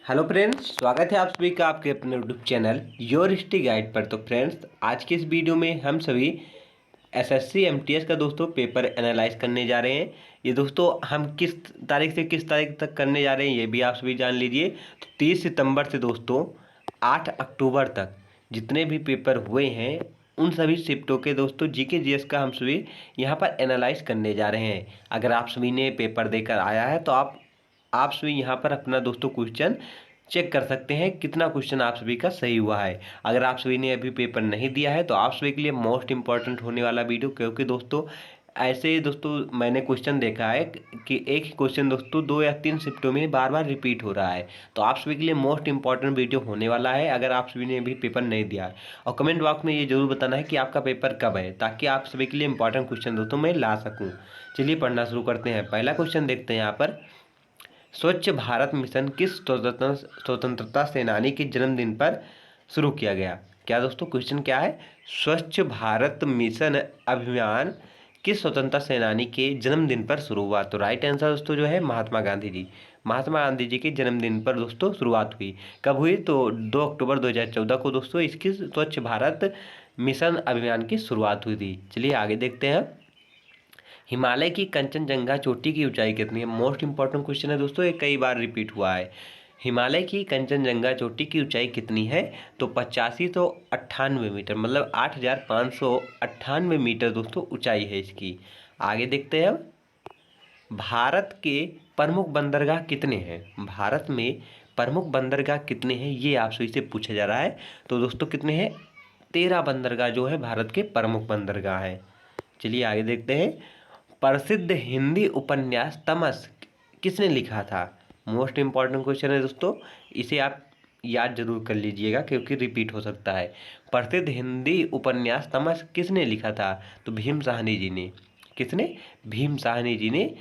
Hello friends, स्वागत है आप सभी का आपके अपने YouTube channel your history guide पर। तो फ्रेंड्स, आज के इस वीडियो में हम सभी एसएससी एमटीएस का दोस्तों पेपर एनालाइज करने जा रहे हैं। ये दोस्तों हम किस तारीख से किस तारीख तक करने जा रहे हैं ये भी आप सभी जान लीजिए। तो 30 सितंबर से दोस्तों 8 अक्टूबर तक जितने भी पेपर हुए हैं उन सभी शिफ्टों के दोस्तों जीके जीएस का हम सभी यहाँ पर एनालाइज करने जा रहे हैं। अगर आप सभी ने पेपर देकर आया है तो आप सभी यहाँ पर अपना दोस्तों क्वेश्चन चेक कर सकते हैं कितना क्वेश्चन आप सभी का सही हुआ है। अगर आप सभी ने अभी पेपर नहीं दिया है तो आप सभी के लिए मोस्ट इंपॉर्टेंट होने वाला वीडियो, क्योंकि दोस्तों ऐसे दोस्तों मैंने क्वेश्चन देखा है कि एक ही क्वेश्चन दोस्तों 2 या 3 शिफ्टों में बार बार रिपीट हो रहा है। तो आप सभी के लिए मोस्ट इंपॉर्टेंट वीडियो होने वाला है अगर आप सभी ने अभी पेपर नहीं दिया है। और कमेंट बॉक्स में ये जरूर बताना है कि आपका पेपर कब है, ताकि आप सभी के लिए इंपॉर्टेंट क्वेश्चन दोस्तों मैं ला सकूँ। चलिए पढ़ना शुरू करते हैं। पहला क्वेश्चन देखते हैं यहाँ पर। स्वच्छ भारत मिशन किस स्वतंत्रता सेनानी के जन्मदिन पर शुरू किया गया? क्या दोस्तों क्वेश्चन क्या है? स्वच्छ भारत मिशन अभियान किस स्वतंत्रता सेनानी के जन्मदिन पर शुरू हुआ? तो राइट आंसर दोस्तों जो है महात्मा गांधी जी। महात्मा गांधी जी के जन्मदिन पर दोस्तों शुरुआत हुई। कब हुई? तो 2 अक्टूबर 2014 को दोस्तों इसकी स्वच्छ भारत मिशन अभियान की शुरुआत हुई थी। चलिए आगे देखते हैं। हिमालय की कंचनजंगा चोटी की ऊंचाई कितनी है? मोस्ट इंपॉर्टेंट क्वेश्चन है दोस्तों, ये कई बार रिपीट हुआ है। हिमालय की कंचनजंगा चोटी की ऊंचाई कितनी है? तो 8598 मीटर, मतलब 8598 मीटर दोस्तों ऊंचाई है इसकी। आगे देखते हैं अब। भारत के प्रमुख बंदरगाह कितने हैं? भारत में प्रमुख बंदरगाह कितने हैं ये आपसे से पूछा जा रहा है। तो दोस्तों कितने हैं? 13 बंदरगाह जो है भारत के प्रमुख बंदरगाह है। चलिए आगे देखते हैं। प्रसिद्ध हिंदी उपन्यास तमस किसने लिखा था? मोस्ट इंपॉर्टेंट क्वेश्चन है दोस्तों, इसे आप याद जरूर कर लीजिएगा क्योंकि रिपीट हो सकता है। प्रसिद्ध हिंदी उपन्यास तमस किसने लिखा था? तो भीम साहनी जी ने। किसने? भीम साहनी जी ने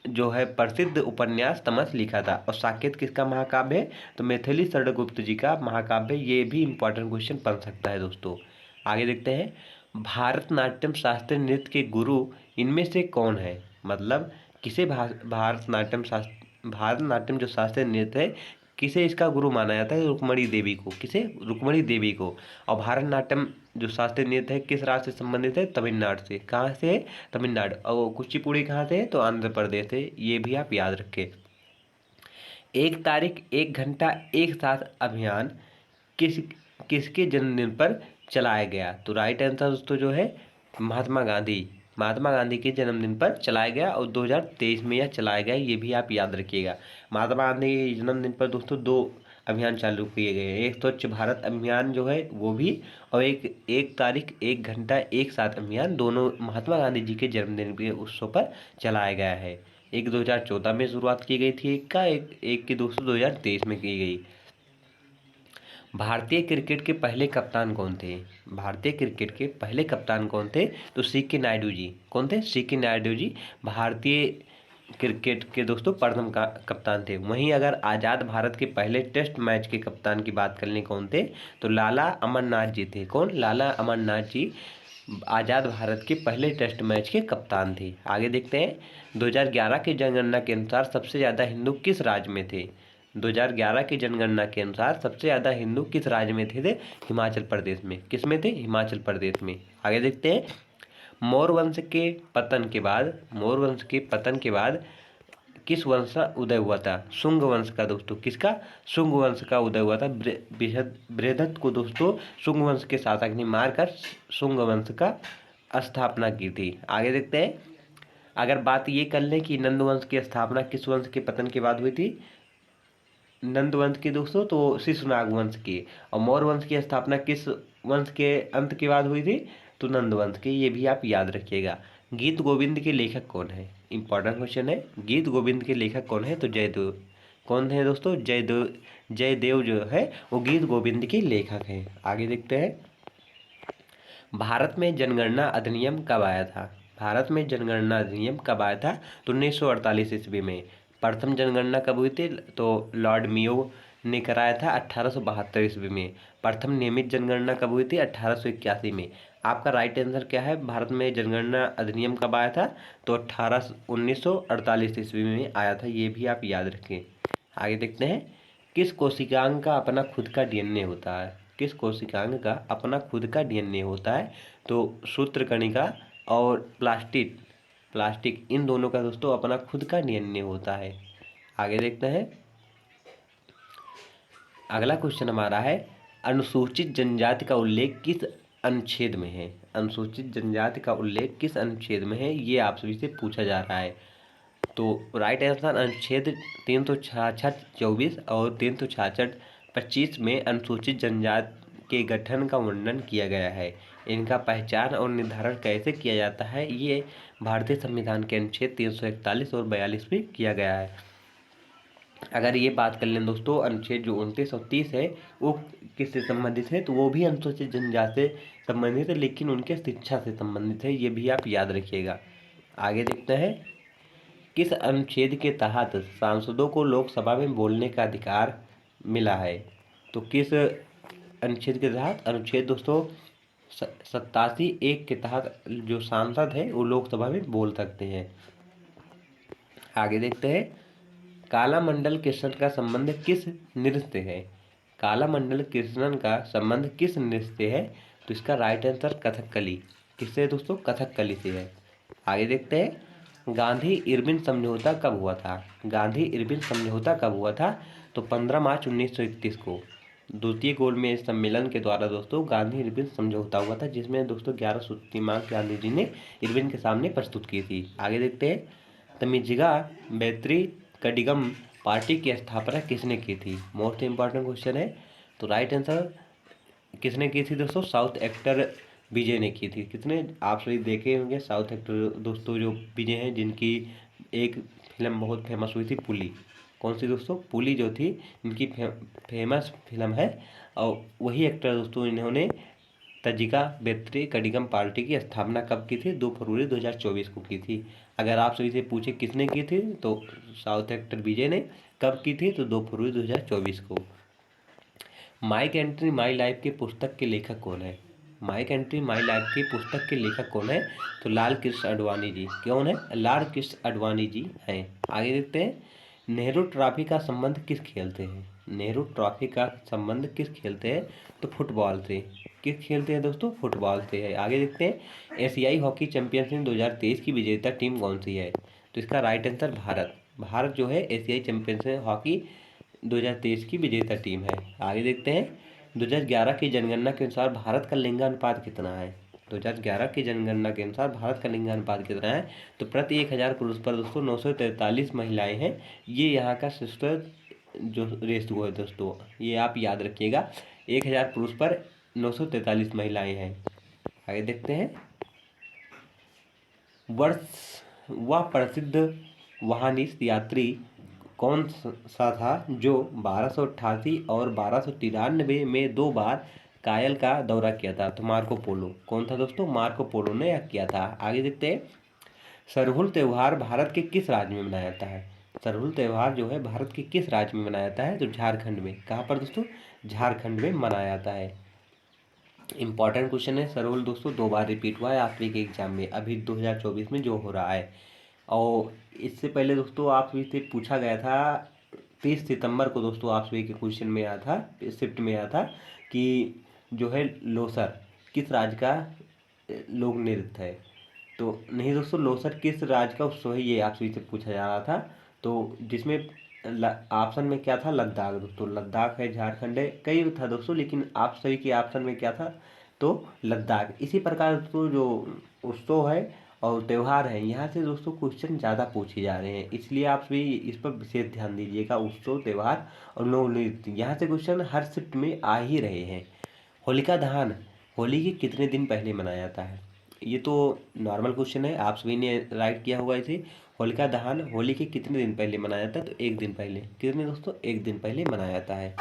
जो है प्रसिद्ध उपन्यास तमस लिखा था। और साकेत किसका महाकाव्य है? तो मैथिली शरण गुप्त जी का महाकाव्य। ये भी इंपॉर्टेंट क्वेश्चन बन सकता है दोस्तों। आगे देखते हैं। भारतनाट्यम शास्त्रीय नृत्य के गुरु इनमें से कौन है? मतलब किसे भारतनाट्यम जो शास्त्रीय नृत्य है किसे इसका गुरु माना जाता है? रुक्मणी देवी को। किसे? रुक्मणी देवी को। और भारतनाट्यम जो शास्त्रीय नृत्य है किस राज्य से संबंधित है? तमिलनाडु से। कहाँ से है? तमिलनाडु। और कुचिपुड़ी कहाँ से है? तो आंध्र प्रदेश से। ये भी आप याद रखें। एक तारीख एक घंटा एक साथ अभियान किसके जन्मदिन पर चलाया गया? तो राइट आंसर दोस्तों जो है महात्मा गांधी के जन्मदिन पर चलाया गया। और 2023 में यह चलाया गया, ये भी आप याद रखिएगा। महात्मा गांधी के जन्मदिन पर दोस्तों 2 अभियान चालू किए गए हैं। एक स्वच्छ भारत अभियान जो है वो भी, और एक तारीख एक घंटा एक साथ अभियान, दोनों महात्मा गांधी जी के जन्मदिन के उत्सव पर चलाया गया है। एक 2014 में शुरुआत की गई थी एक की दोस्तों 2023 में की गई। भारतीय क्रिकेट के पहले कप्तान कौन थे? भारतीय क्रिकेट के पहले कप्तान कौन थे? तो सीके नायडू जी। कौन थे? सीके नायडू जी भारतीय क्रिकेट के दोस्तों प्रथम कप्तान थे। वहीं अगर आज़ाद भारत के पहले टेस्ट मैच के कप्तान की बात करने कौन थे? तो लाला अमरनाथ जी थे। कौन? लाला अमरनाथ जी आज़ाद भारत के पहले टेस्ट मैच के कप्तान थे। आगे देखते हैं। 2011 की जनगणना के अनुसार सबसे ज़्यादा हिंदू किस राज्य में थे? 2011 की जनगणना के अनुसार सबसे ज़्यादा हिंदू किस राज्य में थे? हिमाचल प्रदेश में। किस में थे? हिमाचल प्रदेश में। आगे देखते हैं। मौर्य वंश के पतन के बाद किस वंश का उदय हुआ था? शुंग वंश का दोस्तों। किसका? शुंग वंश का उदय हुआ था। बृहदत्त को दोस्तों शुंग वंश के शासक ने मारकर शुंग वंश का स्थापना की थी। आगे देखते हैं। अगर बात ये कर लें कि नंद वंश की स्थापना किस वंश के पतन के बाद हुई थी? नंद वंश की दोस्तों तो शिशुनाग वंश की। और मौर्य वंश की स्थापना किस वंश के अंत के बाद हुई थी? तो नंद वंश की। ये भी आप याद रखिएगा। गीत गोविंद के लेखक कौन है? इंपॉर्टेंट क्वेश्चन है। गीत गोविंद के लेखक कौन है? तो जयदेव। कौन है दोस्तों? जयदेव जो है वो गीत गोविंद के लेखक हैं। आगे देखते हैं। भारत में जनगणना अधिनियम कब आया था? भारत में जनगणना अधिनियम कब आया था? तो 1948 ईस्वी में। प्रथम जनगणना कब हुई थी? तो लॉर्ड मियो ने कराया था 1872 ईस्वी में। प्रथम नियमित जनगणना कब हुई थी? 1881 में। आपका राइट आंसर क्या है? भारत में जनगणना अधिनियम कब आया था? तो 1948 ईस्वी में आया था। ये भी आप याद रखें। आगे देखते हैं। किस कोशिकांग का अपना खुद का डीएनए होता है? किस कोशिकांग का अपना खुद का डीएनए होता है? तो सूत्रकणिका और प्लास्टिड प्लास्टिक इन दोनों का दोस्तों अपना खुद का डीएनए होता है। आगे देखते हैं। अगला क्वेश्चन हमारा है, अनुसूचित जनजाति का उल्लेख किस अनुच्छेद में है? अनुसूचित जनजाति का उल्लेख किस अनुच्छेद में है, ये आप सभी से पूछा जा रहा है। तो राइट आंसर अनुच्छेद 366-24 और 366-25 में अनुसूचित जनजाति के गठन का वर्णन किया गया है। इनका पहचान और निर्धारण कैसे किया जाता है, ये भारतीय संविधान के अनुच्छेद 341 और 42 में किया गया है। अगर ये बात कर लें दोस्तों, अनुच्छेद जो 29 और 30 है वो किससे संबंधित है? तो वो भी अनुसूचित जनजाति से संबंधित है, लेकिन उनके शिक्षा से संबंधित है, ये भी आप याद रखिएगा। आगे देखते हैं। किस अनुच्छेद के तहत सांसदों को लोकसभा में बोलने का अधिकार मिला है? तो किस अनुच्छेद के तहत? अनुच्छेद दोस्तों 87(1) के तहत जो सांसद है वो लोकसभा में बोल सकते हैं। आगे देखते हैं। कालामंडल कृष्ण का संबंध किस नृत्य से है? कालामंडल कृष्णन का संबंध किस नृत्य से है? तो इसका राइट आंसर कथकली। किससे दोस्तों? कथकली से है। आगे देखते हैं। गांधी इरविन समझौता कब हुआ था? गांधी इरविन समझौता कब हुआ था? तो 15 मार्च 1931 को द्वितीय गोलमेज सम्मेलन के द्वारा दोस्तों गांधी इरविन समझौता हुआ था, जिसमें दोस्तों 11 सूत्री की मांग गांधी जी ने इरविन के सामने प्रस्तुत की थी। आगे देखते हैं। तमिज़िगा बैतरी कडिगम पार्टी की स्थापना किसने की थी? मोस्ट इंपॉर्टेंट क्वेश्चन है। तो राइट आंसर किसने की थी दोस्तों? साउथ एक्टर विजय ने की थी। कितने आप सभी देखे होंगे साउथ एक्टर दोस्तों जो विजय हैं, जिनकी एक फिल्म बहुत फेमस हुई थी, पुली। कौन सी दोस्तों? पुली जो थी, इनकी फेमस फिल्म है। और वही एक्टर दोस्तों इन्होंने तजिका बेत्री कडिगम पार्टी की स्थापना कब की थी? 2 फरवरी 2024 को की थी। अगर आप सभी से पूछे किसने की थी, तो साउथ एक्टर विजय ने। कब की थी? तो 2 फरवरी 2024 को। माई कंट्री माई लाइफ की पुस्तक के लेखक कौन है? माई कंट्री माई लाइफ की पुस्तक के लेखक कौन है? तो लाल कृष्ण आडवाणी जी। कौन है? लाल कृष्ण आडवाणी जी हैं। आगे देखते हैं। नेहरू ट्रॉफी का संबंध किस खेल से है? नेहरू ट्रॉफी का संबंध किस खेल से है? तो फुटबॉल से। किस खेल से है दोस्तों? फुटबॉल से है। आगे देखते हैं। एशियाई हॉकी चैंपियनशिप 2023 की विजेता टीम कौन सी है? तो इसका राइट आंसर भारत। भारत जो है एशियाई चैंपियनशिप हॉकी 2023 की विजेता टीम है। आगे देखते हैं। 2011 की जनगणना के अनुसार भारत का लिंगानुपात कितना है? 2011 की जनगणना के अनुसार भारत का लिंगानुपात कितना है? तो प्रति 1000 पुरुष पर दोस्तों 943 महिलाएं हैं। ये यहाँ का सिस्टर जो रेशियो है दोस्तों, ये आप याद रखिएगा। 1000 पुरुष पर 943 महिलाएं हैं। आगे देखते हैं। वर्ष वह प्रसिद्ध वाहनिस यात्री कौन सा था जो 1288 और 1293 में 2 बार कायल का दौरा किया था? तो मार्को पोलो। कौन था दोस्तों? मार्को पोलो ने किया था। आगे देखते हैं। सरहुल त्यौहार भारत के किस राज्य में मनाया जाता है? सरहुल त्यौहार जो है भारत के किस राज्य में मनाया जाता है? तो झारखंड में। कहाँ पर दोस्तों? झारखंड में मनाया जाता है। इंपॉर्टेंट क्वेश्चन है। सरहुल दोस्तों 2 बार रिपीट हुआ है आप के एग्जाम में, अभी 2024 में जो हो रहा है। और इससे पहले दोस्तों आप सभी से पूछा गया था 30 सितंबर को दोस्तों आप सभी के क्वेश्चन में आया था, शिफ्ट में आया था कि जो है लोसर किस राज्य का लोक नृत्य है? तो नहीं दोस्तों, लोसर किस राज्य का उत्सव है, ये आप सभी से पूछा जा रहा था। तो जिसमें ऑप्शन में क्या था? लद्दाख दोस्तों। लद्दाख है, झारखंड है, कई था दोस्तों, लेकिन आप सभी के ऑप्शन में क्या था? तो लद्दाख। इसी प्रकार दोस्तों जो उत्सव है और त्यौहार है, यहाँ से दोस्तों क्वेश्चन ज़्यादा पूछे जा रहे हैं, इसलिए आप भी इस पर विशेष ध्यान दीजिएगा। उत्सव, त्यौहार और लोक नृत्य, यहाँ से क्वेश्चन हर शिफ्ट में आ ही रहे हैं। होलिका दहन होली के कितने दिन पहले मनाया जाता है? ये तो नॉर्मल क्वेश्चन है, आप सभी ने राइट किया होगा इसे। होलिका दहन होली के कितने दिन पहले मनाया जाता है? तो 1 दिन पहले। कितने दोस्तों? 1 दिन पहले मनाया जाता है।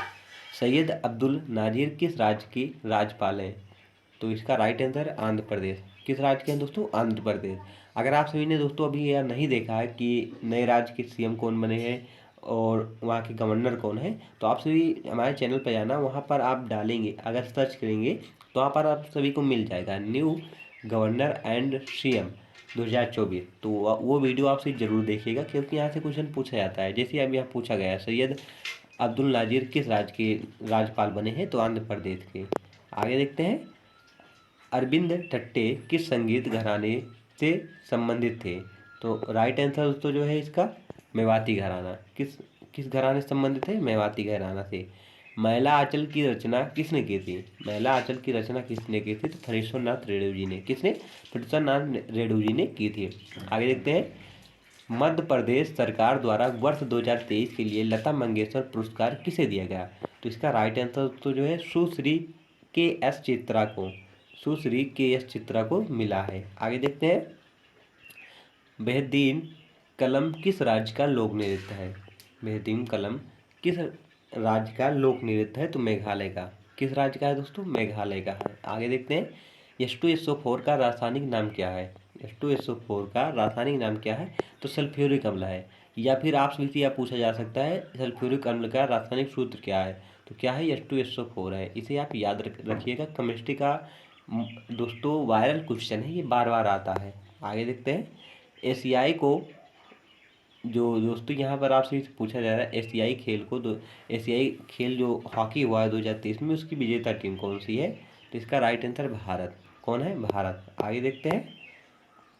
सैयद अब्दुल नाजिर किस राज्य की राज्यपाल हैं? तो इसका राइट आंसर आंध्र प्रदेश। किस राज्य के हैं दोस्तों? आंध्र प्रदेश। अगर आप सभी ने दोस्तों अभी यह नहीं देखा है कि नए राज्य के सीएम कौन बने हैं और वहाँ के गवर्नर कौन है, तो आप सभी हमारे चैनल पर जाना, वहाँ पर आप डालेंगे, अगर सर्च करेंगे तो वहाँ पर आप सभी को मिल जाएगा न्यू गवर्नर एंड सीएम 2024। तो वो वीडियो आप सभी जरूर देखिएगा, क्योंकि यहाँ से क्वेश्चन पूछा जाता है। जैसे अभी यहाँ पूछा गया सैयद अब्दुल नाजिर किस राज्य के राज्यपाल बने हैं? तो आंध्र प्रदेश के। आगे देखते हैं, अरविंद टट्टे किस संगीत घराने से संबंधित थे? तो राइट आंसर दोस्तों जो है इसका मेवाती घराना। किस किस घराने से संबंधित है? मेवाती घराना से। मैला आंचल की रचना किसने की थी? मैला आंचल की रचना किसने की थी? तो थरेश्वर नाथ रेणु जी ने। किसने? थरेश्वर नाथ रेणु जी ने की थी। आगे देखते हैं, मध्य प्रदेश सरकार द्वारा वर्ष 2023 के लिए लता मंगेशकर पुरस्कार किसे दिया गया? तो इसका राइट आंसर तो जो है सुश्री के एस चित्रा को, सुश्री के एस चित्रा को मिला है। आगे देखते हैं, बेहदीन कलम किस राज्य का लोक नृत्य है? बेहदीन कलम किस राज्य का लोक नृत्य है? तो मेघालय का। किस राज्य का है दोस्तों? मेघालय का है। आगे देखते हैं, H2SO4 का रासायनिक नाम क्या है? H2SO4 का रासायनिक नाम क्या है? तो सल्फ्यूरिक अम्ल है। या फिर आपसे भी यह पूछा जा सकता है, सल्फ्यूरिक अम्ल का रासायनिक सूत्र क्या है? तो क्या है? H2SO4 है। इसे आप याद रखिएगा, केमिस्ट्री का दोस्तों वायरल क्वेश्चन है, ये बार बार आता है। आगे देखते हैं, एशियाई को जो दोस्तों यहाँ पर आपसे पूछा जा रहा है, एशियाई खेल जो हॉकी हुआ है 2023 में, उसकी विजेता टीम कौन सी है? तो इसका राइट आंसर भारत। कौन है? भारत। आगे देखते हैं,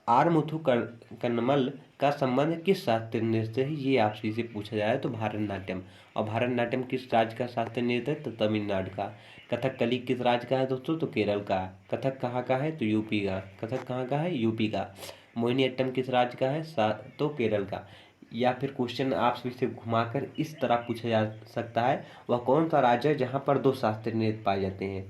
आर मुथु कन्नमल का संबंध किस शास्त्रीय नृत्य से है? ये आपसे इसे पूछा जा रहा है। तो भारतनाट्यम। और भारतनाट्यम किस राज्य का शास्त्रीय नृत्य है? तो तमिलनाडु का। कथकली किस राज्य का है दोस्तों? तो केरल का। कथक कहाँ का है? तो यूपी का। कथक कहाँ का है? यूपी का। मोहिनीअट्टम किस राज्य का है? तो केरल का। या फिर क्वेश्चन आपसे इसे घुमाकर इस तरह पूछा जा सकता है, वह कौन सा राज्य है जहाँ पर दो शास्त्रीय नृत्य पाए जाते हैं?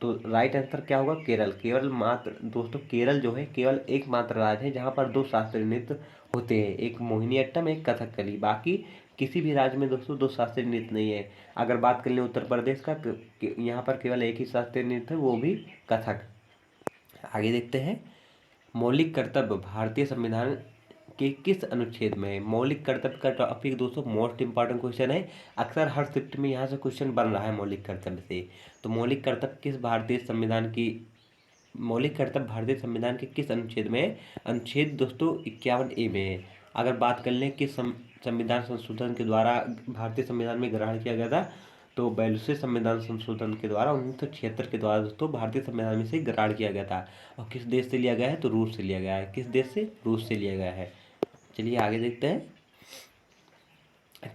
तो राइट आंसर क्या होगा? केरल। केवल मात्र दोस्तों केरल जो है केवल एकमात्र राज्य है जहाँ पर दो शास्त्रीय नृत्य होते हैं, एक मोहिनीअट्टम, एक कथकली। बाकी किसी भी राज्य में दोस्तों दो शास्त्रीय नृत्य नहीं है। अगर बात कर लें उत्तर प्रदेश का, तो यहाँ पर केवल एक ही शास्त्रीय नृत्य है, वो भी कथक। आगे देखते हैं, मौलिक कर्तव्य भारतीय संविधान के किस अनुच्छेद में है? मौलिक कर्तव्य का टॉपिक दोस्तों मोस्ट इंपॉर्टेंट क्वेश्चन है। अक्सर हर शिफ्ट में यहाँ से क्वेश्चन बन रहा है मौलिक कर्तव्य से। तो मौलिक कर्तव्य किस भारतीय संविधान की मौलिक कर्तव्य भारतीय संविधान के किस अनुच्छेद में है? अनुच्छेद दोस्तों 51A में है। अगर बात कर लें किस संविधान संशोधन के द्वारा भारतीय संविधान में ग्रहण किया गया था, तो 42वें संविधान संशोधन के द्वारा 1976 के द्वारा दोस्तों भारतीय संविधान में से ग्रहण किया गया था। और किस देश से लिया गया है? तो रूस से लिया गया है। किस देश से? रूस से लिया गया है। चलिए आगे देखते हैं,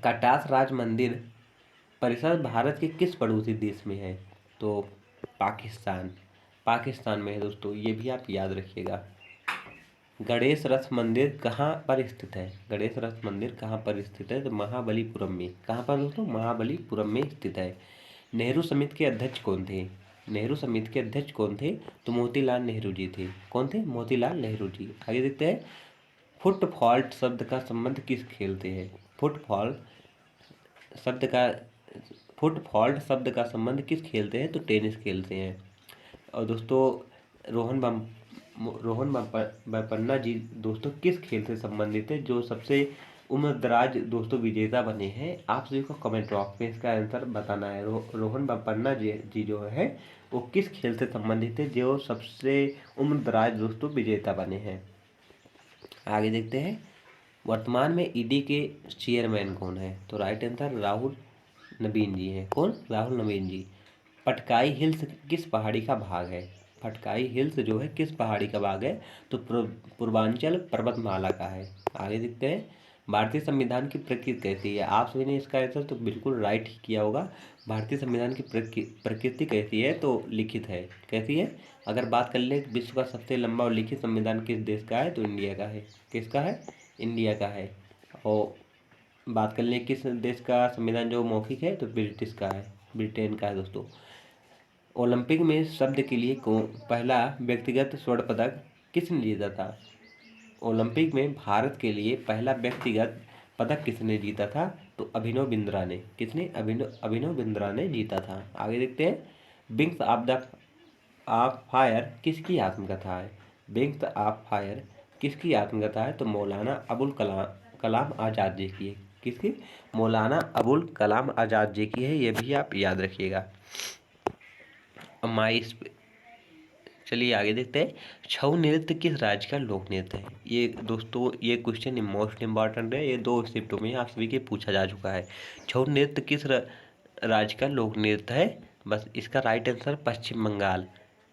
कटास राज मंदिर परिसर भारत के किस पड़ोसी देश में है? तो पाकिस्तान। पाकिस्तान में है दोस्तों, ये भी आप याद रखिएगा। गणेश रथ मंदिर कहाँ पर स्थित है? गणेश रथ मंदिर कहाँ पर स्थित है? तो महाबलीपुरम में। कहाँ पर दोस्तों? महाबलीपुरम में स्थित है। नेहरू समिति के अध्यक्ष कौन थे? नेहरू समिति के अध्यक्ष कौन थे? तो मोतीलाल नेहरू जी थे। कौन थे? मोतीलाल नेहरू जी। आगे देखते हैं, फुटफॉल्ट शब्द का संबंध किस खेल से है? शब्द का फुटफॉल्ट शब्द का संबंध किस खेल से है? तो टेनिस खेल से है। और दोस्तों रोहन बोपन्ना जी दोस्तों किस खेल से संबंधित है? जो सबसे उम्रदराज दोस्तों विजेता बने हैं, आप सभी को कमेंट बॉक्स में इसका आंसर बताना है। रोहन बोपन्ना जी जो है वो किस खेल से संबंधित है जो सबसे उम्रदराज दोस्तों विजेता बने हैं? आगे देखते हैं, वर्तमान में ईडी के चेयरमैन कौन है? तो राइट आंसर राहुल नवीन जी हैं। कौन? राहुल नवीन जी। पटकाई हिल्स किस पहाड़ी का भाग है? पटकाई हिल्स जो है किस पहाड़ी का भाग है? तो पूर्वांचल पर्वतमाला का है। आगे देखते हैं, भारतीय संविधान की प्रकृति कैसी है? आप सभी ने इसका आंसर तो बिल्कुल राइट ही किया होगा। भारतीय संविधान की प्रकृति कैसी है? तो लिखित है। कैसी है? अगर बात कर ले विश्व का सबसे लंबा और लिखित संविधान किस देश का है? तो इंडिया का है। किसका है? इंडिया का है। और बात कर लें किस देश का संविधान जो मौखिक है? तो ब्रिटिश का है, ब्रिटेन का है दोस्तों। ओलंपिक में शब्द के लिए पहला व्यक्तिगत स्वर्ण पदक किसने जीता था? ओलंपिक में भारत के लिए पहला व्यक्तिगत पदक किसने जीता था? तो अभिनव बिंद्रा ने। किसने? अभिनव बिंद्रा ने जीता था। आगे देखते हैं, विंग्स ऑफ फायर किसकी आत्मकथा है? विंग्स ऑफ फायर किसकी आत्मकथा है? तो मौलाना अबुल कलाम आज़ाद जी की है। किसकी? मौलाना अबुल कलाम आज़ाद जी की है। ये भी आप याद रखिएगा। चलिए आगे देखते हैं। छऊ नृत्य किस राज्य का लोक नृत्य है? ये दोस्तों ये क्वेश्चन मोस्ट इम्पॉर्टेंट है, ये 2 शिफ्टों में आप सभी के पूछा जा चुका है। छऊ नृत्य किस राज्य का लोक नृत्य है? बस इसका राइट आंसर पश्चिम बंगाल।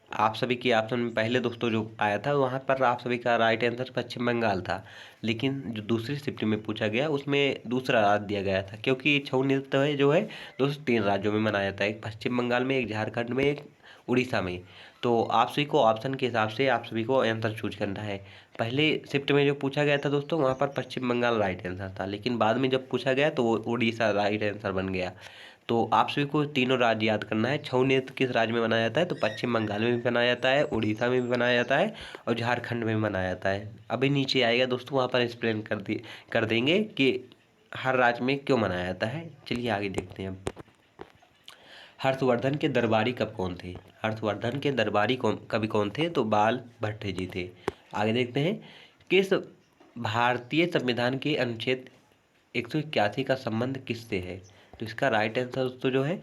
आप सभी के ऑप्शन में पहले दोस्तों जो आया था वहाँ पर आप सभी का राइट आंसर पश्चिम बंगाल था, लेकिन जो दूसरी शिफ्ट में पूछा गया उसमें दूसरा राज्य दिया गया था, क्योंकि छऊ नृत्य है जो है दोस्तों 3 राज्यों में मनाया जाता है, एक पश्चिम बंगाल में, एक झारखंड में, एक उड़ीसा में। तो आप सभी को ऑप्शन के हिसाब से आप सभी को आंसर चूज करना है। पहले शिफ्ट में जो पूछा गया था दोस्तों वहाँ पर पश्चिम बंगाल राइट आंसर था, लेकिन बाद में जब पूछा गया तो उड़ीसा राइट आंसर बन गया। तो आप सभी को तीनों राज्य याद करना है। छऊ नृत्य किस राज्य में मनाया जाता है? तो पश्चिम बंगाल में भी मनाया जाता है, उड़ीसा में भी मनाया जाता है और झारखंड में भी मनाया जाता है। अभी नीचे आएगा दोस्तों, वहाँ पर एक्सप्लेन कर देंगे कि हर राज्य में क्यों मनाया जाता है। चलिए आगे देखते हैं। हर्षवर्धन के दरबारी कवि कौन थे? हर्षवर्धन के दरबारी कवि कौन थे? तो बाल भट्ट जी थे। आगे देखते हैं। किस भारतीय संविधान के अनुच्छेद 181 का संबंध किससे है? तो इसका राइट आंसर दोस्तों जो है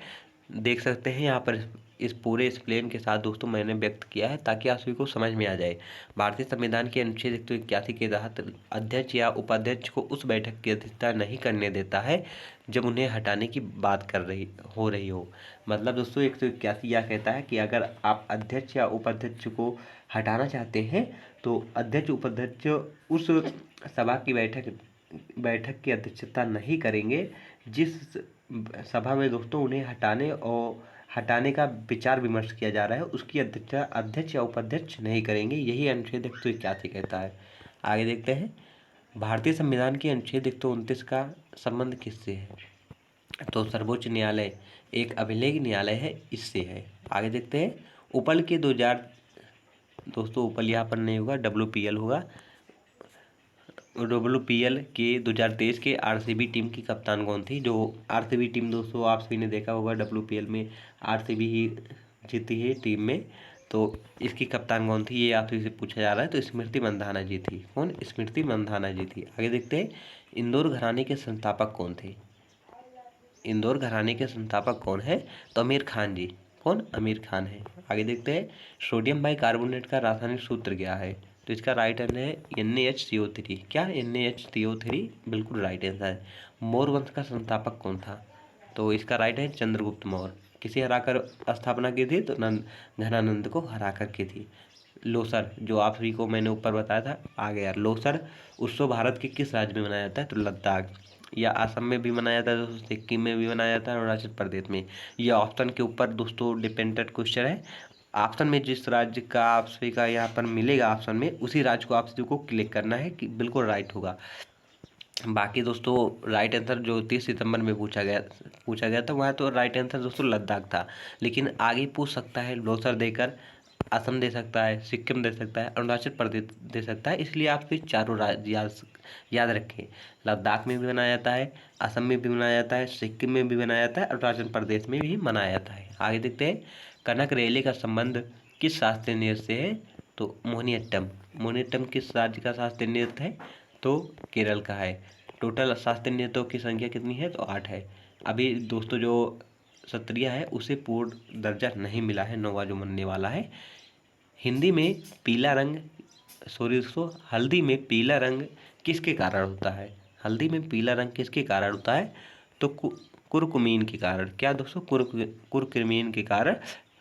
देख सकते हैं यहाँ पर, इस पूरे एक्सप्लेन के साथ दोस्तों मैंने व्यक्त किया है ताकि आप सभी को समझ में आ जाए। भारतीय संविधान के अनुच्छेद 181 के तहत अध्यक्ष या उपाध्यक्ष को उस बैठक की अध्यक्षता नहीं करने देता है जब उन्हें हटाने की बात हो रही हो। मतलब दोस्तों 181 यह कहता है कि अगर आप अध्यक्ष या उपाध्यक्ष को हटाना चाहते हैं तो अध्यक्ष उपाध्यक्ष उस सभा की बैठक की अध्यक्षता नहीं करेंगे जिस सभा में दोस्तों उन्हें हटाने का विचार विमर्श किया जा रहा है, उसकी अध्यक्षता अध्यक्ष या उपाध्यक्ष नहीं करेंगे। यही अनुच्छेद 181 कहता है। आगे देखते हैं। भारतीय संविधान के अनुच्छेद 129 का संबंध किससे है? तो सर्वोच्च न्यायालय एक अभिलेख न्यायालय है, इससे है। आगे देखते हैं। उपल के 2000 दोस्तों उपल यहाँ पर नहीं होगा, WPL होगा। WPL के 2023 के RCB टीम की कप्तान कौन थी? जो RCB टीम दोस्तों आप सभी ने देखा होगा, WPL में RCB ही जीती है टीम में। तो इसकी कप्तान कौन थी ये आपसे पूछा जा रहा है। तो स्मृति मंधाना जी थी। कौन? स्मृति मंधाना जी थी। आगे देखते हैं। इंदौर घराने के संस्थापक कौन थे? इंदौर घराने के संस्थापक कौन है? तो आमिर खान जी। कौन? आमिर खान है। आगे देखते हैं। सोडियम बाइकार्बोनेट का रासायनिक सूत्र क्या है? तो इसका राइट आंसर है NaHCO3। क्या? NaHCO3 बिल्कुल राइट आंसर है। मौर्य वंश का संस्थापक कौन था? तो इसका राइट है चंद्रगुप्त मौर्य। किसे हराकर स्थापना की थी? तो धनानंद को हराकर की थी। लोसर जो आप सभी को मैंने ऊपर बताया था आ गया। लोसर उत्सव भारत के किस राज्य में मनाया जाता है? तो लद्दाख या असम में भी मनाया जाता है दोस्तों, सिक्किम में भी मनाया जाता है, अरुणाचल प्रदेश में। यह ऑप्शन के ऊपर दोस्तों डिपेंडेंट क्वेश्चन है। ऑप्शन में जिस राज्य का आप सभी का यहाँ पर मिलेगा ऑप्शन में, उसी राज्य को आप सभी को क्लिक करना है कि बिल्कुल राइट होगा। बाकी दोस्तों राइट आंसर जो 30 सितंबर में पूछा गया था वहाँ तो राइट आंसर दोस्तों लद्दाख था, लेकिन आगे पूछ सकता है लोसर देकर, असम दे सकता है, सिक्किम दे सकता है, अरुणाचल प्रदेश दे सकता है। इसलिए आप फिर चारों राज्य याद रखें। लद्दाख में भी मनाया जाता है, असम में भी मनाया जाता है, सिक्किम में भी मनाया जाता है, अरुणाचल प्रदेश में भी मनाया जाता है। आगे देखते हैं। कनक रेले का संबंध किस शास्त्रीय नृत्य से है? तो मोहिनीअट्टम। मोहिनीअट्टम किस राज्य का शास्त्रीय नृत्य है? तो केरल का है। टोटल शास्त्रीय नृत्यों की संख्या कितनी है? तो 8 है। अभी दोस्तों जो क्षत्रिय है उसे पूर्ण दर्जा नहीं मिला है, 9वां जो बनने वाला है। हिंदी में पीला रंग हल्दी में पीला रंग किसके कारण होता है? हल्दी में पीला रंग किसके कारण होता है? तो कुरकुमीन के कारण। क्या दोस्तों? कुरकुमीन के कारण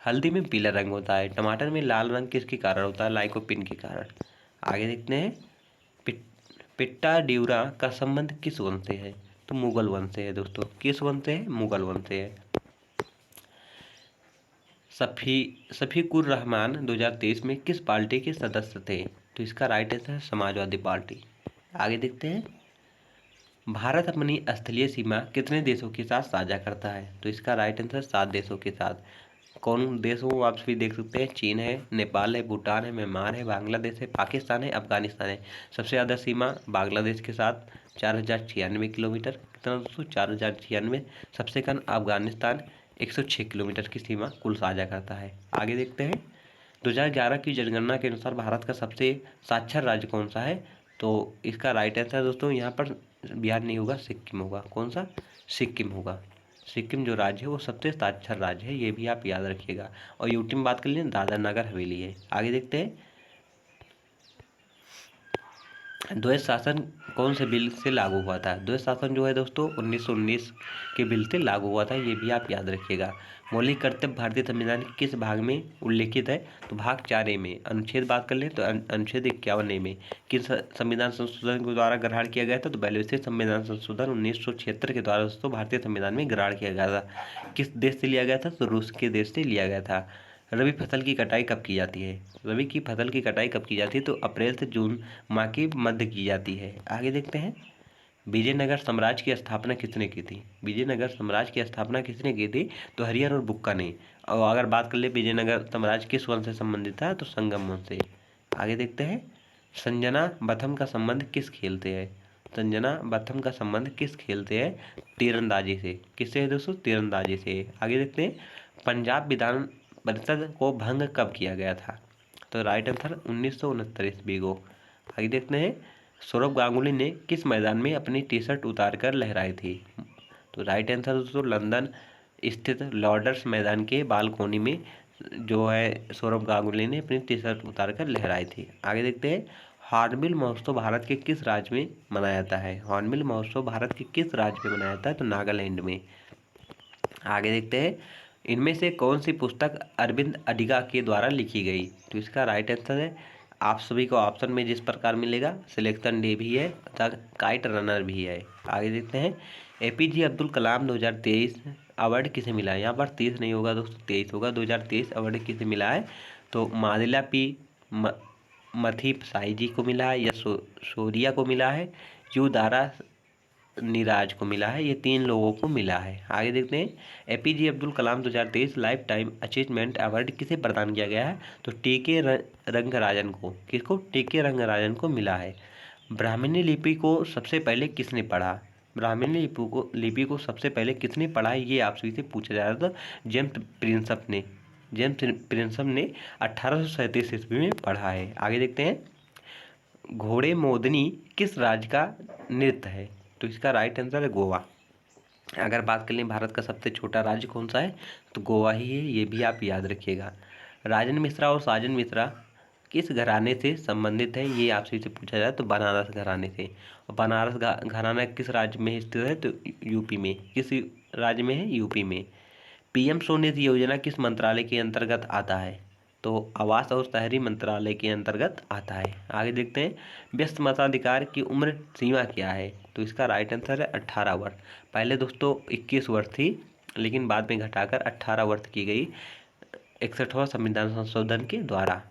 हल्दी में पीला रंग होता है। टमाटर में लाल रंग किसके कारण होता है? लाइकोपिन के कारण। आगे देखते हैं। पिट्टा ड्यूरा का संबंध किस वंश से है? तो मुगल वंश से है दोस्तों। किस वंश से है? मुगल वंश से है। शफीकुर रहमान 2023 में किस पार्टी के सदस्य थे? तो इसका राइट आंसर है समाजवादी पार्टी। आगे देखते हैं। भारत अपनी स्थलीय सीमा कितने देशों के साथ साझा करता है? तो इसका राइट आंसर 7 देशों के साथ। कौन देश हो आप सभी देख सकते हैं। चीन है, नेपाल है, भूटान है, म्यांमार है, बांग्लादेश है, पाकिस्तान है, अफगानिस्तान है। सबसे ज़्यादा सीमा बांग्लादेश के साथ 4096 किलोमीटर। कितना दोस्तों? 4096। सबसे कम अफगानिस्तान 106 किलोमीटर की सीमा कुल साझा करता है। आगे देखते हैं। 2011 की जनगणना के अनुसार भारत का सबसे साक्षर राज्य कौन सा है? तो इसका राइट आंसर दोस्तों यहाँ पर बिहार नहीं होगा, सिक्किम होगा। कौन सा? सिक्किम होगा। सिक्किम जो राज्य है वो सबसे साक्षर राज्य है, ये भी आप याद रखिएगा। और यूटी में बात कर लें दादरा नगर हवेली है। आगे देखते हैं, द्वैध शासन कौन से बिल से लागू हुआ था? द्वैध शासन जो है दोस्तों 1919 के बिल से लागू हुआ था, ये भी आप याद रखिएगा। मौलिक कर्तव्य भारतीय संविधान के किस भाग में उल्लेखित है? तो भाग 4A में। अनुच्छेद बात कर लें तो अनुच्छेद 51A में किस संविधान संशोधन के द्वारा ग्रहण किया गया था? तो 42वें संविधान संशोधन 1976 के द्वारा दोस्तों भारतीय संविधान में ग्रहण किया गया था। किस देश से लिया गया था? तो रूस के देश से लिया गया था। रबी फसल की कटाई कब की जाती है? रबी की फसल की कटाई कब की जाती है? तो अप्रैल से जून माह के मध्य की जाती है। आगे देखते हैं, विजयनगर साम्राज्य की स्थापना किसने की थी? विजयनगर साम्राज्य की स्थापना किसने की थी? तो हरिहर और बुक्का ने। और अगर बात कर ले विजयनगर साम्राज्य किस वंश से संबंधित था? तो संगम वंश से। आगे देखते हैं, संजना बथम का संबंध किस खेल से है? संजना बथम का संबंध किस खेल से है? तीरंदाजी से। किससे है दोस्तों? तीरंदाजी से। आगे देखते हैं, पंजाब विधान परिषद को भंग कब किया गया था? तो राइट आंसर 1969 ईस्वी को। आगे देखते हैं, सौरभ गांगुली ने किस मैदान में अपनी टी शर्ट उतार कर लहराई थी? तो राइट आंसर दोस्तों लंदन स्थित लॉर्ड्स मैदान के बालकोनी में जो है सौरभ गांगुली ने अपनी टी शर्ट उतार कर लहराई थी। आगे देखते हैं, हॉर्नबिल महोत्सव भारत के किस राज्य में मनाया जाता है? हॉर्नबिल महोत्सव भारत के किस राज्य में मनाया जाता है? तो नागालैंड में। आगे देखते हैं, इनमें से कौन सी पुस्तक अरविंद अडिगा के द्वारा लिखी गई? तो इसका राइट आंसर है, आप सभी को ऑप्शन में जिस प्रकार मिलेगा, सिलेक्शन डे भी है तथा काइट रनर भी है। आगे देखते हैं, APJ अब्दुल कलाम 2023 अवार्ड किसे मिला है? यहाँ पर 30 नहीं होगा दोस्तों, 23 होगा। 2023 अवार्ड किसे मिला है? तो मादिला पी मथीप साई जी को मिला है, या शोरिया को मिला है, यू दारा नीराज को मिला है। ये 3 लोगों को मिला है। आगे देखते हैं, APJ Abdul Kalam 2023 life time achievement award किसे प्रदान किया गया है? तो TK रंगराजन को। किसको? TK रंगराजन को मिला है। ब्राह्मणी लिपि को सबसे पहले किसने पढ़ा? ब्राह्मणी लिपि को सबसे पहले किसने पढ़ा है, ये आपसे से पूछा जा रहा था। जेम्स प्रिंसप ने। जेम्स प्रिंसप ने 1837 ईस्वी में पढ़ा है। आगे देखते हैं, घोड़े मोदनी किस राज्य का नृत्य है? तो इसका राइट आंसर है गोवा। अगर बात कर लें भारत का सबसे छोटा राज्य कौन सा है, तो गोवा ही है, ये भी आप याद रखिएगा। राजन मिश्रा और साजन मिश्रा किस घराने से संबंधित है, ये आपसे से पूछा जाए तो बनारस घराने से। और बनारस घराना किस राज्य में स्थित है? तो यूपी में। किस राज्य में है? यूपी में। PM स्वनिधि योजना किस मंत्रालय के अंतर्गत आता है? तो आवास और शहरी मंत्रालय के अंतर्गत आता है। आगे देखते हैं, व्यस्त मताधिकार की उम्र सीमा क्या है? तो इसका राइट आंसर है 18 वर्ष। पहले दोस्तों 21 वर्ष थी, लेकिन बाद में घटाकर 18 वर्ष की गई 61वां संविधान संशोधन के द्वारा।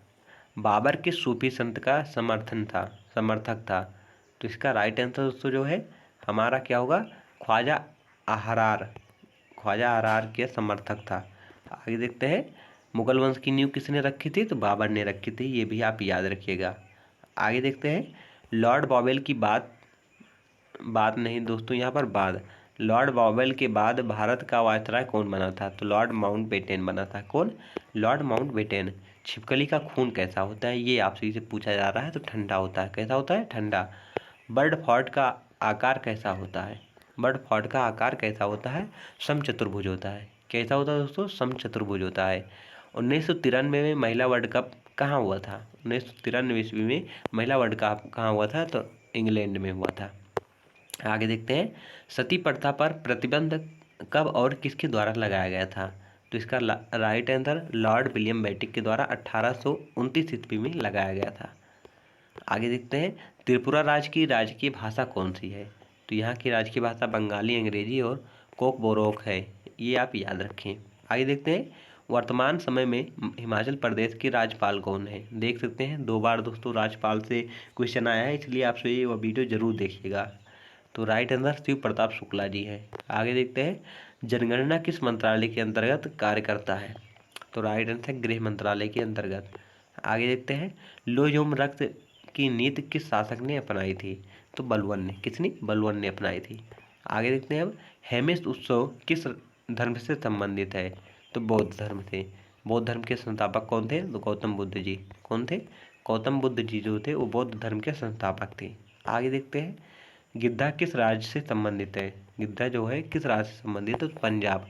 बाबर किस सूफी संत का समर्थक था? तो इसका राइट आंसर दोस्तों जो है हमारा क्या होगा? ख्वाजा अररार के समर्थक था। आगे देखते हैं, मुगल वंश की नींव किसने रखी थी? तो बाबर ने रखी थी, ये भी आप याद रखिएगा। आगे देखते हैं, लॉर्ड बॉवेल की बात नहीं दोस्तों, यहाँ पर बाद। लॉर्ड बॉवेल के बाद भारत का वायसराय कौन बना था? तो लॉर्ड माउंटबेटन बना था। कौन? Lord Mountbatten. छिपकली का खून कैसा होता है, ये आपसे से पूछा जा रहा है। तो ठंडा होता है। कैसा होता है? ठंडा। बर्ड फॉट का आकार कैसा होता है? बर्ड फॉट का आकार कैसा होता है? समचतुर्भुज होता है। कैसा होता है दोस्तों? समचतुर्भुज होता है। 1993 में महिला वर्ल्ड कप कहाँ हुआ था? 1993 ईस्वी में महिला वर्ल्ड कप कहाँ हुआ था? तो इंग्लैंड में हुआ था। आगे देखते हैं, सती प्रथा पर प्रतिबंध कब और किसके द्वारा लगाया गया था? तो इसका right answer Lord William Bentinck के द्वारा 1829 ईस्वी में लगाया गया था। आगे देखते हैं, त्रिपुरा राज्य की राजकीय भाषा कौन सी है? तो यहाँ की राजकीय भाषा बंगाली, अंग्रेजी और कोकबोरोक है, ये आप याद रखें। आगे देखते हैं, वर्तमान समय में हिमाचल प्रदेश के राज्यपाल कौन है? देख सकते हैं 2 बार दोस्तों राज्यपाल से क्वेश्चन आया है, इसलिए आपसे ये वीडियो जरूर देखिएगा। तो राइट आंसर शिव प्रताप शुक्ला जी है। आगे देखते हैं, जनगणना किस मंत्रालय के अंतर्गत कार्य करता है? तो राइट आंसर गृह मंत्रालय के अंतर्गत। आगे देखते हैं, लो एवं रक्त की नीति किस शासक ने अपनाई थी? तो बलबन ने। किसने? बलबन ने अपनाई थी। आगे देखते हैं, अब हेमिस उत्सव किस धर्म से संबंधित है? तो बौद्ध धर्म से। बौद्ध धर्म के संस्थापक कौन थे? तो गौतम बुद्ध जी। कौन थे? गौतम बुद्ध जी जो थे वो बौद्ध धर्म के संस्थापक थे। आगे देखते हैं, गिद्धा किस राज्य से संबंधित है? गिद्धा जो है किस राज्य से संबंधित है? तो पंजाब,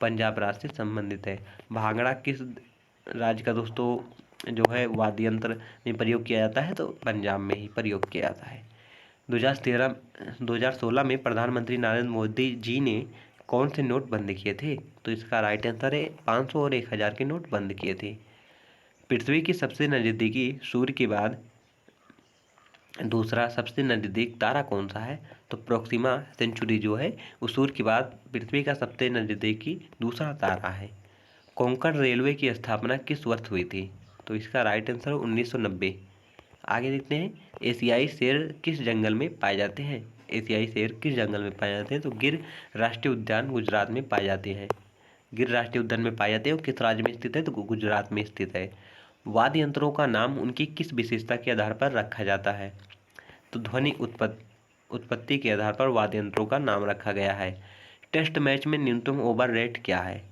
पंजाब राज्य से संबंधित है। भांगड़ा किस राज्य का दोस्तों जो है वाद्य यंत्र में प्रयोग किया जाता है? तो पंजाब में ही प्रयोग किया जाता है। 2016 में प्रधानमंत्री नरेंद्र मोदी जी ने कौन से नोट बंद किए थे? तो इसका राइट आंसर है 500 और 1000 के नोट बंद किए थे। पृथ्वी की सबसे नज़दीकी सूर्य के बाद दूसरा सबसे नज़दीक तारा कौन सा है? तो प्रोक्सिमा सेंचुरी जो है वो सूर्य के बाद पृथ्वी का सबसे नज़दीकी दूसरा तारा है। कोंकण रेलवे की स्थापना किस वर्ष हुई थी? तो इसका राइट आंसर 1990। आगे देखते हैं, एशियाई शेर किस जंगल में पाए जाते हैं? एशियाई शेर किस जंगल में पाए जाते हैं? तो गिर राष्ट्रीय उद्यान गुजरात में पाए जाते हैं। गिर राष्ट्रीय उद्यान में पाए जाते हैं और किस राज्य में स्थित है? तो गुजरात में स्थित है। वाद्य यंत्रों का नाम उनकी किस विशेषता के आधार पर रखा जाता है? तो ध्वनि उत्पत्ति के आधार पर वाद्य यंत्रों का नाम रखा गया है। टेस्ट मैच में न्यूनतम ओवर रेट क्या है?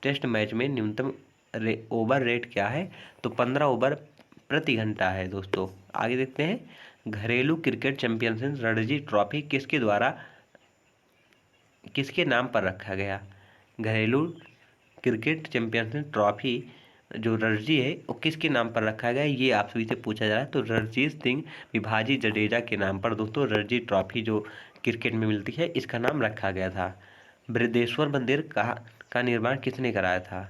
टेस्ट मैच में न्यूनतम ओवर रेट क्या है? तो 15 ओवर प्रति घंटा है दोस्तों। आगे देखते हैं, घरेलू क्रिकेट चैंपियनशिप रणजी ट्रॉफी किसके नाम पर रखा गया? घरेलू क्रिकेट चैंपियनशिप ट्रॉफी जो रणजी है वो किसके नाम पर रखा गया है? ये आपसे से पूछा जा रहा है। तो रणजीत सिंह भिभाजी जडेजा के नाम पर दोस्तों रणजी ट्रॉफी जो क्रिकेट में मिलती है इसका नाम रखा गया था। बृहदेश्वर मंदिर का निर्माण किसने कराया था?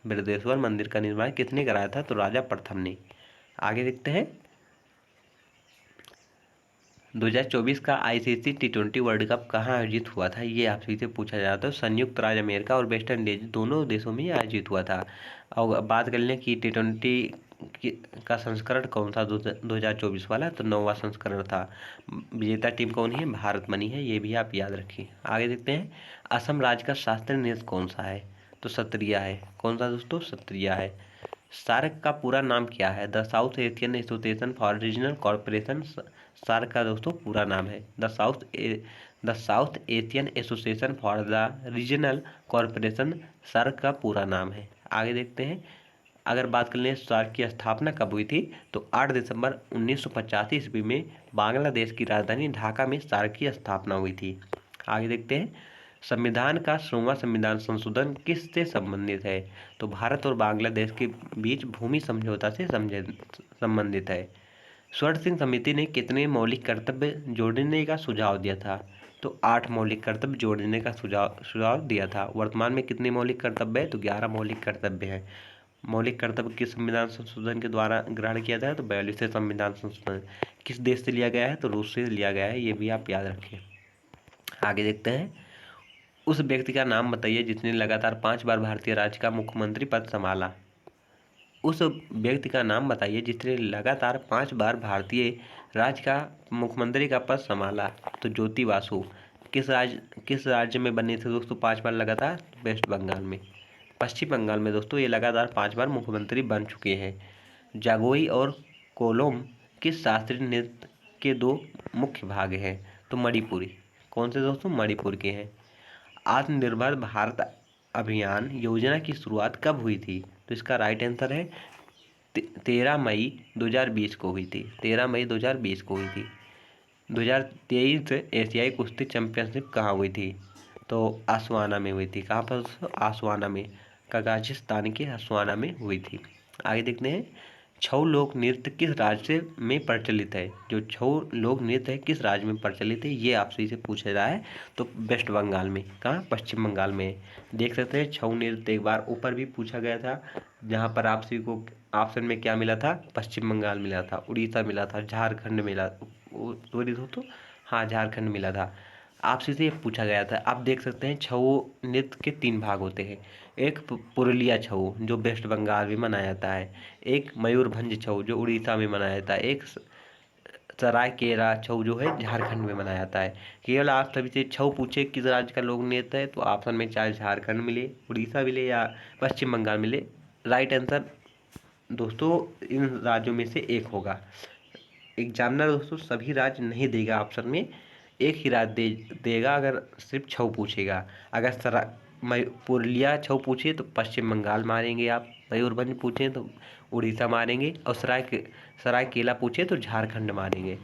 बृहदेश्वर मंदिर का निर्माण किसने कराया था? तो राजा प्रथम ने। आगे देखते हैं, 2024 का ICC T20 वर्ल्ड कप कहाँ आयोजित हुआ था? ये आपसे से पूछा जाता है। संयुक्त राज्य अमेरिका और वेस्ट इंडीज दोनों देशों में आयोजित हुआ था। और बात कर लें कि T20 का संस्करण कौन सा 2024 वाला? तो 9वां संस्करण था। विजेता टीम कौन है? भारत बनी है, ये भी आप याद रखिए। आगे देखते हैं, असम राज्य का शास्त्रीय नृत्य कौन सा है? तो सत्रिया है। कौन सा दोस्तों? सत्रिया है। सार्क का पूरा नाम क्या है? The South Asian association for regional corporation. SAARC का दोस्तों पूरा नाम है the South Asian association for the regional corporation. SAARC का पूरा नाम है। आगे देखते हैं, अगर बात कर लें सार्क की स्थापना कब हुई थी? तो 8 दिसंबर 1985 ईस्वी में बांग्लादेश की राजधानी ढाका में सार्क की स्थापना हुई थी। आगे देखते हैं, संविधान का 100वां संविधान संशोधन किससे संबंधित है? तो भारत और बांग्लादेश के बीच भूमि समझौता से संबंधित है। स्वर्ण सिंह समिति ने कितने मौलिक कर्तव्य जोड़ने का सुझाव दिया था? तो 8 मौलिक कर्तव्य जोड़ने का सुझाव दिया था। वर्तमान में कितने मौलिक कर्तव्य है? तो 11 मौलिक कर्तव्य है। मौलिक कर्तव्य किस संविधान संशोधन के द्वारा ग्रहण किया था? तो 42वें संविधान संशोधन। किस देश से लिया गया है? तो रूस से लिया गया है, ये भी आप याद रखें। आगे देखते हैं, उस व्यक्ति का नाम बताइए जिसने लगातार 5 बार भारतीय राज्य का मुख्यमंत्री पद संभाला। उस व्यक्ति का नाम बताइए जिसने लगातार 5 बार भारतीय राज्य का मुख्यमंत्री का पद संभाला। तो ज्योति बासु। किस राज्य में बने थे दोस्तों 5 बार लगातार? वेस्ट बंगाल में। पश्चिम बंगाल में दोस्तों ये लगातार 5 बार मुख्यमंत्री बन चुके हैं। जागोई और कोलोम किस शास्त्रीय नृत्य के 2 मुख्य भाग हैं? तो मणिपुरी। कौन से दोस्तों? मणिपुर के हैं। आत्मनिर्भर भारत अभियान योजना की शुरुआत कब हुई थी? तो इसका राइट आंसर है 13 मई 2020 को हुई थी। 13 मई 2020 को हुई थी। 2023 एशियाई कुश्ती चैंपियनशिप कहाँ हुई थी? तो आसवाना में हुई थी। कहाँ पर? आसवाना में, कजाकिस्तान के आसवाना में हुई थी। आगे देखते हैं, छऊ लोक नृत्य किस राज्य में प्रचलित है? जो छऊ लोक नृत्य है किस राज्य में प्रचलित है? ये आपसे इसे पूछा रहा है। तो वेस्ट बंगाल में। कहाँ? पश्चिम बंगाल में। देख सकते हैं छऊ नृत्य एक बार ऊपर भी पूछा गया था, जहाँ पर आपसे को ऑप्शन में क्या मिला था? पश्चिम बंगाल मिला था, उड़ीसा मिला था, झारखंड मिला, सॉरी दोस्तों, हाँ झारखंड मिला था। आपसे से पूछा गया था। आप देख सकते हैं छऊ नृत्य के 3 भाग होते हैं। एक पुरुलिया छऊ जो वेस्ट बंगाल में मनाया जाता है, एक मयूरभंज छऊ जो उड़ीसा में मनाया जाता है, एक सरायकेला छऊ जो है झारखंड में मनाया जाता है। केवल आप सभी से छऊ पूछे किस राज्य का लोक नृत्य है, तो ऑप्शन में चाहे झारखंड मिले, उड़ीसा मिले या पश्चिम बंगाल मिले, राइट आंसर दोस्तों इन राज्यों में से एक होगा। एग्जामिनर दोस्तों सभी राज्य नहीं देगा ऑप्शन में, एक ही राज्य देगा अगर सिर्फ छऊ पूछेगा। अगर पुरुलिया छऊ पूछे तो पश्चिम बंगाल मारेंगे आप, मयूरभंज पूछे तो उड़ीसा मारेंगे, और सरायकेला पूछे तो झारखंड मारेंगे।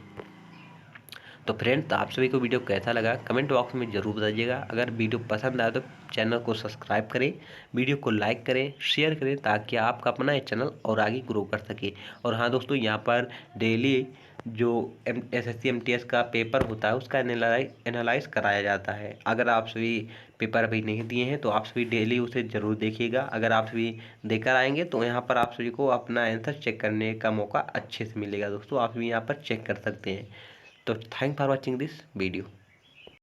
तो फ्रेंड्स, आप सभी को वीडियो कैसा लगा कमेंट बॉक्स में ज़रूर बताइएगा। अगर वीडियो पसंद आए तो चैनल को सब्सक्राइब करें, वीडियो को लाइक करें, शेयर करें, ताकि आपका अपना ये चैनल और आगे ग्रो कर सके। और हाँ दोस्तों, यहाँ पर डेली जो SSC MTS का पेपर होता है उसका एनालाइज कराया जाता है। अगर आप सभी पेपर अभी नहीं दिए हैं तो आप सभी डेली उसे ज़रूर देखिएगा। अगर आप सभी देकर आएंगे तो यहाँ पर आप सभी को अपना आंसर चेक करने का मौका अच्छे से मिलेगा। दोस्तों, आप भी यहाँ पर चेक कर सकते हैं। तो thank for watching this video.